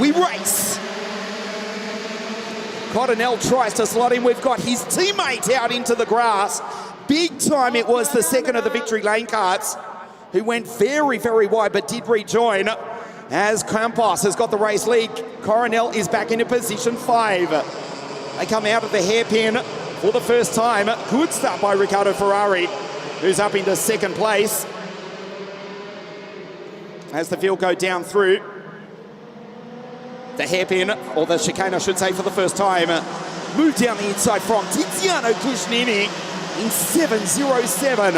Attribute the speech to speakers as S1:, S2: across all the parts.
S1: we race. Cottonell tries to slot in. We've got his teammate out into the grass. Big time it was the second of the victory lane karts, who went very, very wide, but did rejoin as Campos has got the race lead. Coronel is back into position 5. They come out of the hairpin for the first time. Good start by Riccardo Ferrari, who's up into second place. As the field go down through the hairpin, or the chicane I should say, for the first time. Move down the inside from Tiziano Kushnini in 7.07.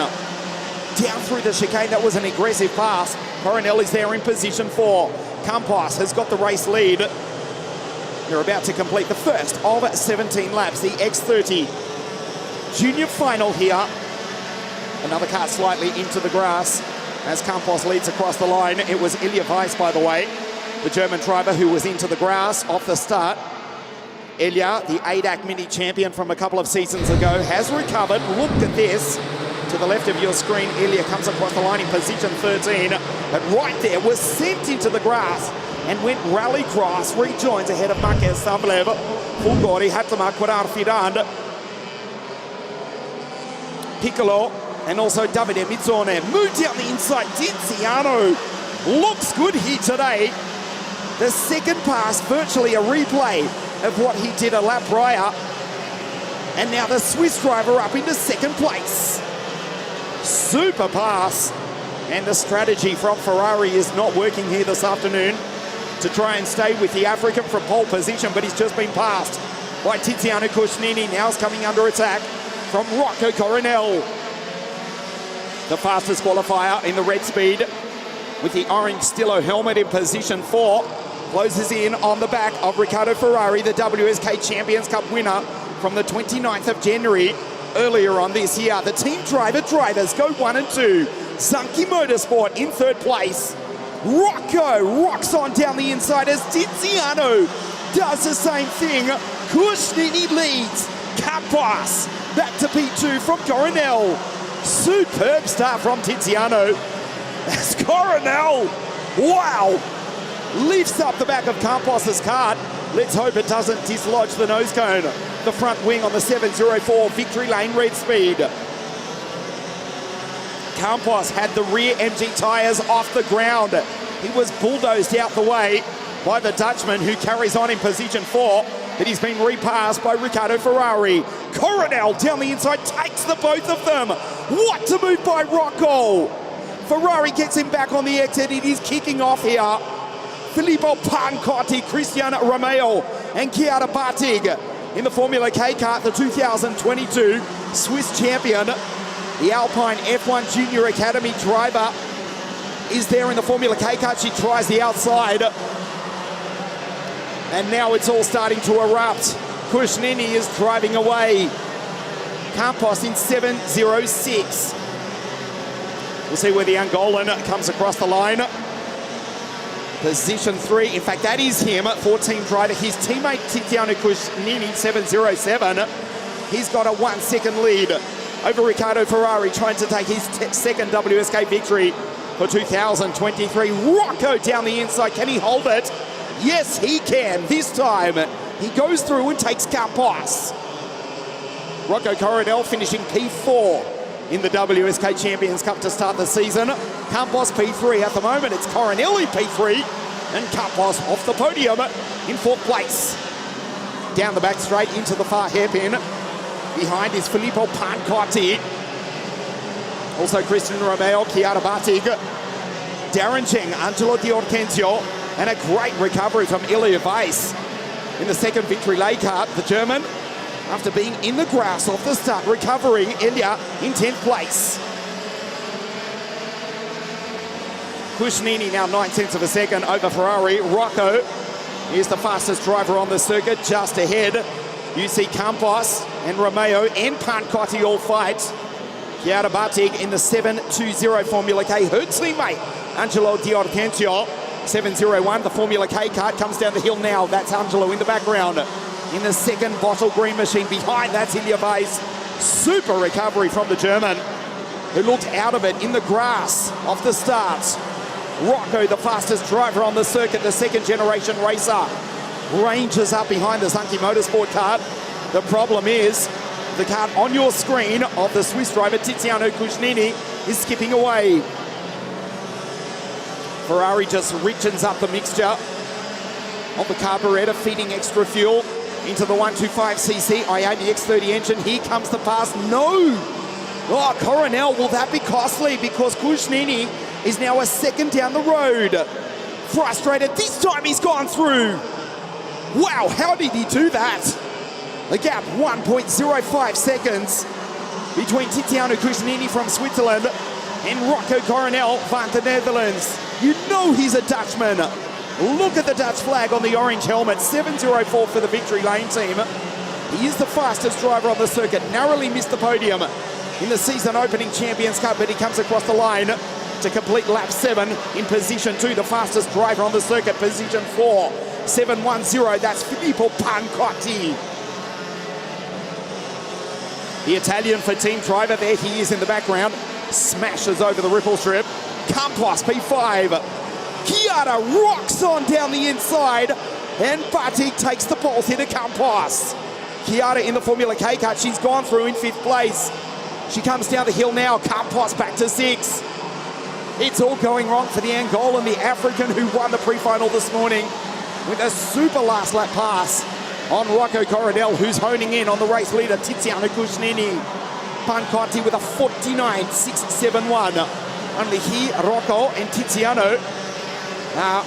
S1: Down through the chicane, that was an aggressive pass. Coronel is there in position 4. Campos has got the race lead. They're about to complete the first of 17 laps, the X30 junior final here. Another car slightly into the grass as Campos leads across the line. It was Ilya Weiss, by the way, the German driver, who was into the grass off the start. Ilya, the ADAC mini champion from a couple of seasons ago, has recovered. Look at this. To the left of your screen, Ilya comes across the line in position 13, but right there was sent into the grass and went rally cross, rejoins ahead of Marquez Sablev, Fulgori, Hatama, Quadar Fidan, Piccolo, and also Davide Mizzone. Moved down the inside, Tiziano looks good here today. The second pass, virtually a replay of what he did a lap prior. And now the Swiss driver up into second place. Super pass. And the strategy from Ferrari is not working here this afternoon to try and stay with the African from pole position, but he's just been passed by Tiziano Kushnini. Now he's coming under attack from Rocco Coronel. The fastest qualifier in the red speed with the orange Stillo helmet in position 4. Closes in on the back of Riccardo Ferrari, the WSK Champions Cup winner from the 29th of January earlier on this year. The team drivers go 1 and 2. Sunky Motorsport in third place. Rocco rocks on down the inside as Tiziano does the same thing. Kushnini leads. Campos back to P2 from Coronel. Superb start from Tiziano. As Coronel, wow, lifts up the back of Campos's kart. Let's hope it doesn't dislodge the nose cone. The front wing on the 704 victory lane red speed. Campos had the rear MG tyres off the ground. He was bulldozed out the way by the Dutchman, who carries on in position 4, but he's been repassed by Riccardo Ferrari. Coronel down the inside takes the both of them. What a move by Rocco. Ferrari gets him back on the exit. It is kicking off here. Filippo Pancotti, Cristiano Romeo, and Chiara Bartig in the Formula K kart, the 2022 Swiss champion. The Alpine F1 Junior Academy driver is there in the Formula K kart. She tries the outside. And now it's all starting to erupt. Kushnini is driving away. Campos in 7.06. We'll see where the Angolan comes across the line. Position 3, in fact, that is him, 14 driver. His teammate Tiziano Kushnini, 7.07. He's got a 1 second lead over Riccardo Ferrari, trying to take his second WSK victory for 2023. Rocco down the inside, can he hold it? Yes, he can. This time, he goes through and takes Campos. Rocco Coronel finishing P4 in the WSK Champions Cup to start the season. Campos P3 at the moment. It's Coronelli P3 and Campos off the podium in 4th place. Down the back straight into the far hairpin. Behind is Filippo Pancotti. Also Cristian Romeo, Chiara Bartig, Darren Cheng, Angelo Di Ortenzio, and a great recovery from Ilya Weiss in the second victory lane kart. The German, after being in the grass off the start, recovering. Ilya in 10th place. Kushnini now 9 tenths of a second over Ferrari. Rocco is the fastest driver on the circuit, just ahead. You see Campos and Romeo and Pancotti all fight. Chiara Bartig in the 7.20 Formula K. Her teammate, Angelo Di Ortenzio, 7.01. The Formula K kart comes down the hill now. That's Angelo in the background. In the second bottle green machine behind, that's Ilya Weiss. Super recovery from the German, who looked out of it in the grass off the start. Rocco, the fastest driver on the circuit, the second generation racer, ranges up behind the Zunky Motorsport kart. The problem is the kart on your screen of the Swiss driver Tiziano Cucinini is skipping away. Ferrari just richens up the mixture of the carburetor, feeding extra fuel into the 125cc Ioni X30 engine. Here comes the pass. No! Oh, Coronel, will that be costly? Because Cucinini is now a second down the road. Frustrated, this time he's gone through. Wow, how did he do that? The gap, 1.05 seconds between Tiziano Cucinini from Switzerland and Rocco Coronel van the Netherlands. You know he's a Dutchman. Look at the Dutch flag on the orange helmet, 7.04 for the Victory Lane team. He is the fastest driver on the circuit, narrowly missed the podium in the season opening Champions Cup, but he comes across the line to complete lap 7 in position 2, the fastest driver on the circuit, position 4, 7.10, that's Filippo Pancotti. The Italian for team driver, there he is in the background, smashes over the ripple strip. Campos, P5. Chiara rocks on down the inside, and Batik takes the pole here to Campos. Chiara in the Formula K kart, she's gone through in 5th place. She comes down the hill now, Campos back to 6. It's all going wrong for the Angolan, the African who won the pre-final this morning with a super last lap pass on Rocco Coronel, who's honing in on the race leader, Tiziano Cucinini. Pancotti with a 49.671. Only he, Rocco and Tiziano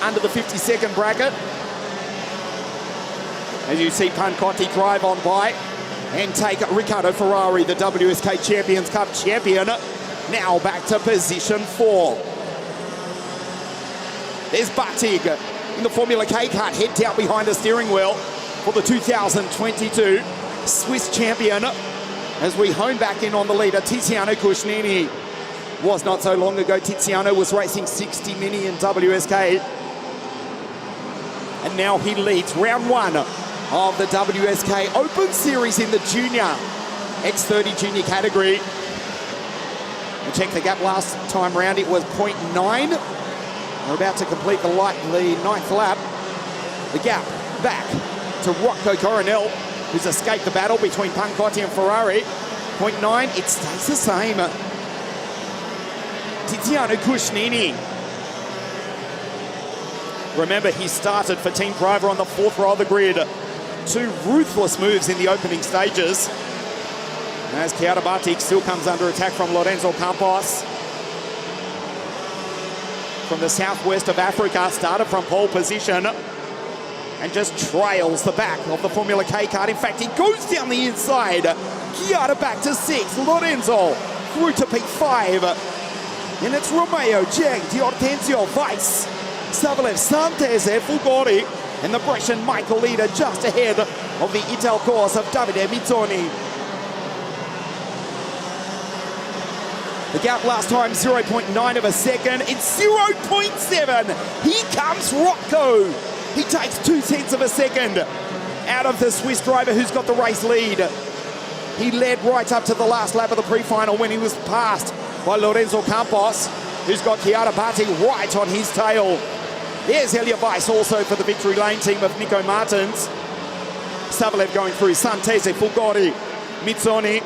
S1: under the 50-second bracket. As you see Pancotti drive on by and take Riccardo Ferrari, the WSK Champions Cup champion, now back to position 4. There's Batig in the Formula K kart, head down behind the steering wheel for the 2022 Swiss champion. As we hone back in on the leader, Tiziano Cucinini. Was not so long ago, Tiziano was racing 60 Mini in WSK. And now he leads round 1 of the WSK Open Series in the junior, X30 junior category. We checked the gap last time round, it was 0.9. We're about to complete the 9th lap. The gap back to Rocco Coronel, who's escaped the battle between Pancotti and Ferrari. 0.9, it stays the same. Tiziano Cucinini. Remember, he started for team driver on the 4th row of the grid. 2 ruthless moves in the opening stages. As Chiara Batik still comes under attack from Lorenzo Campos. From the southwest of Africa, started from pole position and just trails the back of the Formula K kart. In fact, he goes down the inside. Chiara back to 6, Lorenzo through to P5. And it's Romeo, Jag, Di Ortenzio, Weiss, Savalev, Santese, Fulgori, and the Brescian Michael leader just ahead of the Ital course of Davide Mizzoni. The gap last time, 0.9 of a second. It's 0.7. Here comes Rocco. He takes 0.2 of a second out of the Swiss driver who's got the race lead. He led right up to the last lap of the pre-final when he was passed by Lorenzo Campos, who's got Chiara Batik right on his tail. There's Elia Weiss also for the Victory Lane team of Nico Martins. Savalev going through, Santese, Fulgori, Mizzoni,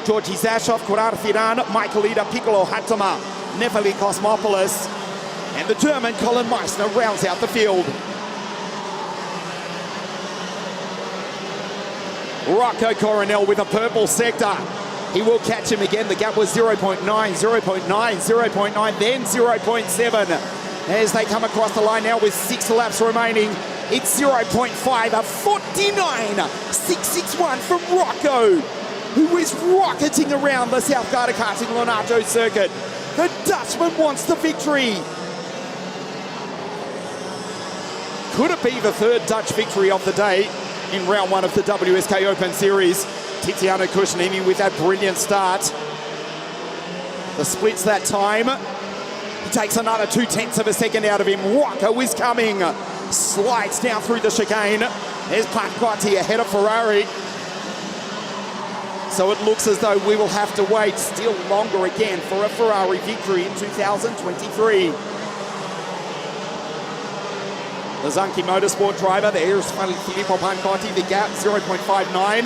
S1: Georgi Zashov, Kurar Firan, Michael Ida, Piccolo Hatama, Nefeli Cosmopoulos, and the German Colin Meissner rounds out the field. Rocco Coronel with a purple sector. He will catch him again. The gap was 0.9, 0.9, 0.9, then 0.7. As they come across the line now with 6 laps remaining, it's 0.5, a 49.661 from Rocco, who is rocketing around the South Garda Karting Lonato circuit. The Dutchman wants the victory. Could it be the 3rd Dutch victory of the day in round 1 of the WSK Open Series? Tiziano Cucinini with that brilliant start. The splits that time. He takes another 0.2 of a second out of him. Rocco is coming. Slides down through the chicane. There's Pancotti ahead of Ferrari. So it looks as though we will have to wait still longer again for a Ferrari victory in 2023. The Zunky Motorsport driver, there's Filippo Pancotti, the gap 0.59.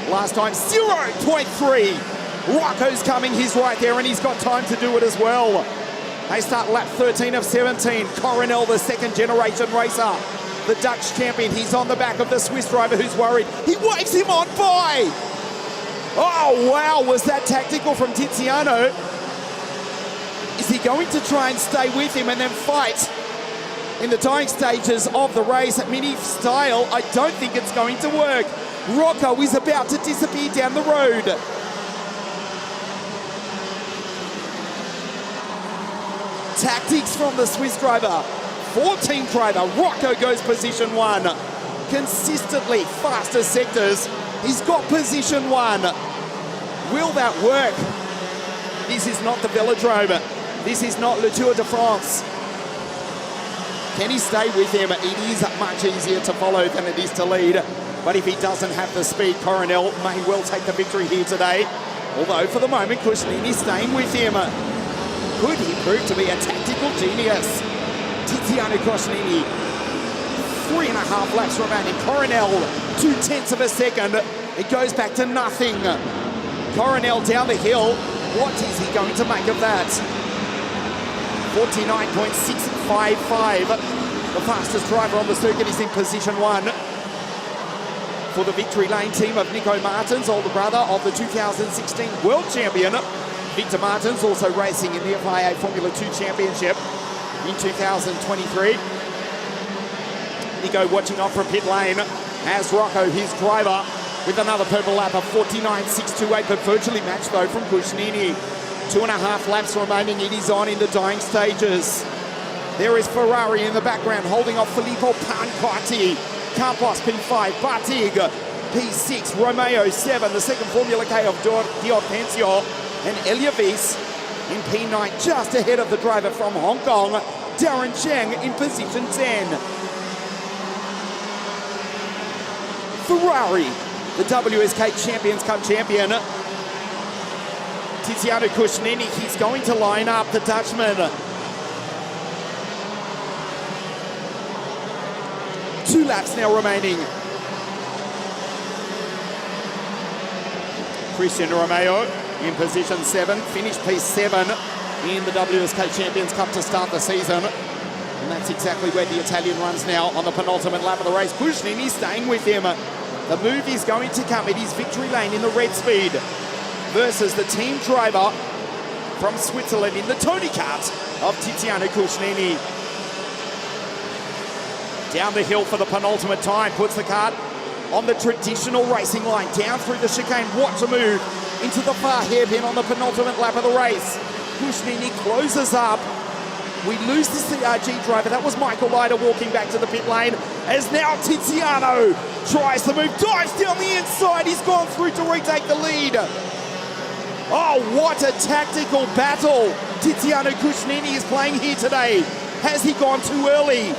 S1: Last time 0.3. Rocco's coming, he's right there and he's got time to do it as well. They start lap 13 of 17. Coronel, the second generation racer. The Dutch champion, he's on the back of the Swiss driver who's worried. He waves him on by. Oh wow, was that tactical from Tiziano? Is he going to try and stay with him and then fight in the dying stages of the race at mini style? I don't think it's going to work. Rocco is about to disappear down the road. Tactics from the Swiss driver. 14 driver, Rocco goes position 1. Consistently faster sectors. He's got position 1. Will that work? This is not the Velodrome. This is not Le Tour de France. Can he stay with him? It is much easier to follow than it is to lead. But if he doesn't have the speed, Coronel may well take the victory here today. Although for the moment, Cushnini staying with him. Could he prove to be a tactical genius? Tiziano Cushnini, 3.5 laps remaining. Coronel, 0.2 of a second. It goes back to nothing. Coronel down the hill. What is he going to make of that? 49.655. The fastest driver on the circuit is in position 1. For the victory lane team of Nico Martins, older brother of the 2016 World Champion. Victor Martins also racing in the FIA Formula 2 Championship in 2023. Nico watching on from pit lane as Rocco, his driver, with another purple lap of 49.628, but virtually matched though from Cushnini. 2.5 laps remaining, it is on in the dying stages. There is Ferrari in the background holding off Filippo Pancotti. Campos P5, Batig P6, Romeo 7, the second Formula K of Dior Pensio, and Eliavis in P9, just ahead of the driver from Hong Kong, Darren Cheng in position 10. Ferrari, the WSK Champions Cup champion. Tiziano Cushnini, he's going to line up the Dutchman. 2 laps now remaining. Christian Romeo in position 7, finished P7 in the WSK Champions Cup to start the season. And that's exactly where the Italian runs now on the penultimate lap of the race. Cushnini staying with him. The move is going to come. It is victory lane in the red speed versus the team driver from Switzerland in the Tony kart of Tiziano Cushnini. Down the hill for the penultimate time, puts the kart on the traditional racing line, down through the chicane. What a move into the far hairpin on the penultimate lap of the race. Cushnini closes up. We lose the CRG driver. That was Michael Leiter walking back to the pit lane, as now Tiziano tries to move, dives down the inside. He's gone through to retake the lead. Oh, what a tactical battle Tiziano Cushnini is playing here today. Has he gone too early?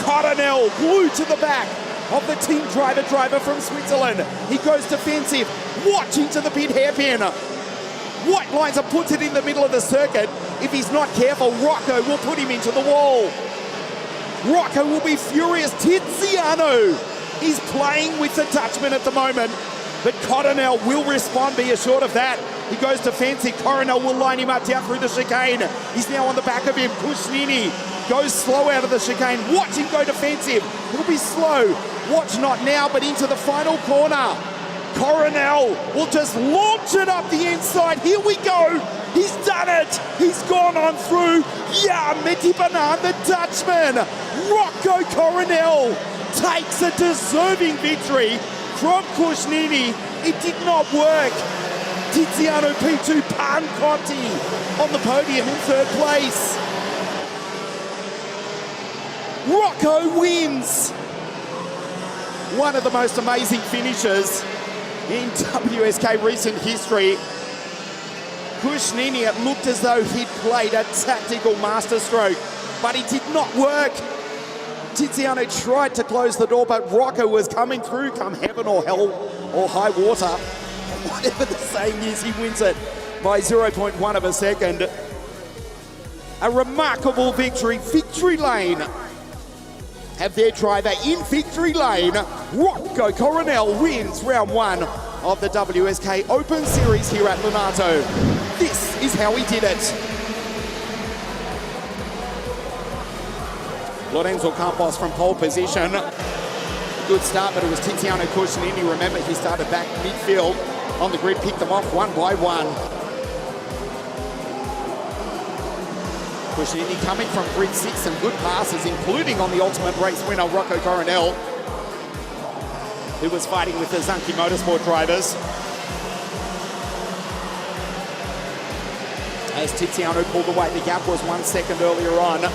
S1: Coronel glued to the back of the team driver from Switzerland. He goes defensive, watching to the pit hairpin. White lines are put it in the middle of the circuit. If he's not careful, Rocco will put him into the wall. Rocco will be furious. Tiziano is playing with the Dutchman at the moment, but Coronel will respond, be assured of that. He goes defensive. Coronel will line him up down through the chicane. He's now on the back of him. Cushnini goes slow out of the chicane. Watch him go defensive. He'll be slow. Watch not now, but into the final corner. Coronel will just launch it up the inside. Here we go. He's done it. He's gone on through. Yeah, Meti Banan, the Dutchman. Rocco Coronel takes a deserving victory from Cushnini. It did not work. Tiziano P2 Pancotti on the podium in 3rd place. Rocco wins. One of the most amazing finishes in WSK recent history. Cushnini, it looked as though he'd played a tactical masterstroke, but it did not work. Tiziano tried to close the door, but Rocco was coming through, come heaven or hell or high water. Whatever the saying is, he wins it by 0.1 of a second. A remarkable victory, victory lane. have their driver in victory lane. Rocco Coronel wins round 1 of the WSK Open Series here at Lonato. This is how he did it. Lorenzo Campos from pole position. Good start, but it was Tiziano Cuscinini. Remember, he started back midfield on the grid, picked them off one by one. Cuscinini coming from grid 6, some good passes, including on the ultimate race winner, Rocco Coronel, who was fighting with the Zunki Motorsport drivers. As Tiziano pulled away, the gap was 1 second earlier on.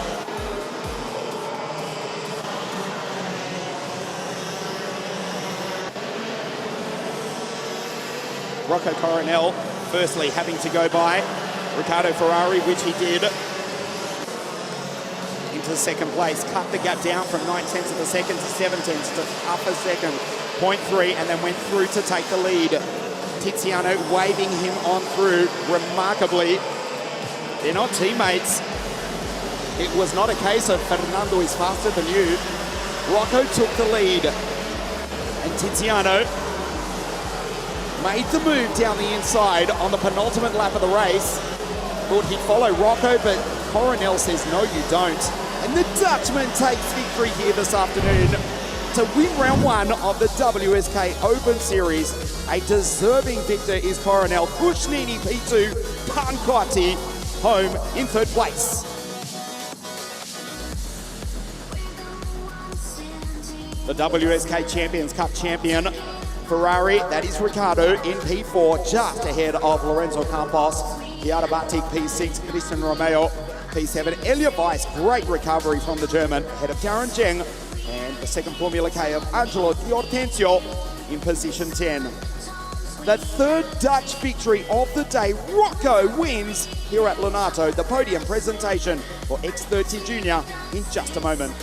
S1: Rocco Coronel, firstly having to go by Riccardo Ferrari, which he did, into second place. Cut the gap down from 9/10 of a second to 7/10 to half a second, 0.3, and then went through to take the lead. Tiziano waving him on through remarkably. They're not teammates. It was not a case of Fernando is faster than you. Rocco took the lead, and Tiziano made the move down the inside on the penultimate lap of the race. Thought he'd follow Rocco, but Coronel says, no, you don't. And the Dutchman takes victory here this afternoon to win round 1 of the WSK Open Series. A deserving victor is Coronel. Cuscinini P2, Pancotti home in 3rd place. The WSK Champions Cup champion, Ferrari, that is Riccardo in P4, just ahead of Lorenzo Campos. Giada Bartik P6, Christian Romeo P7. Elia Weiss, great recovery from the German, ahead of Darren Zheng, and the second Formula K of Angelo Di Ortenzio in position 10. The 3rd Dutch victory of the day. Rocco wins here at Lonato. The podium presentation for X30 Junior in just a moment.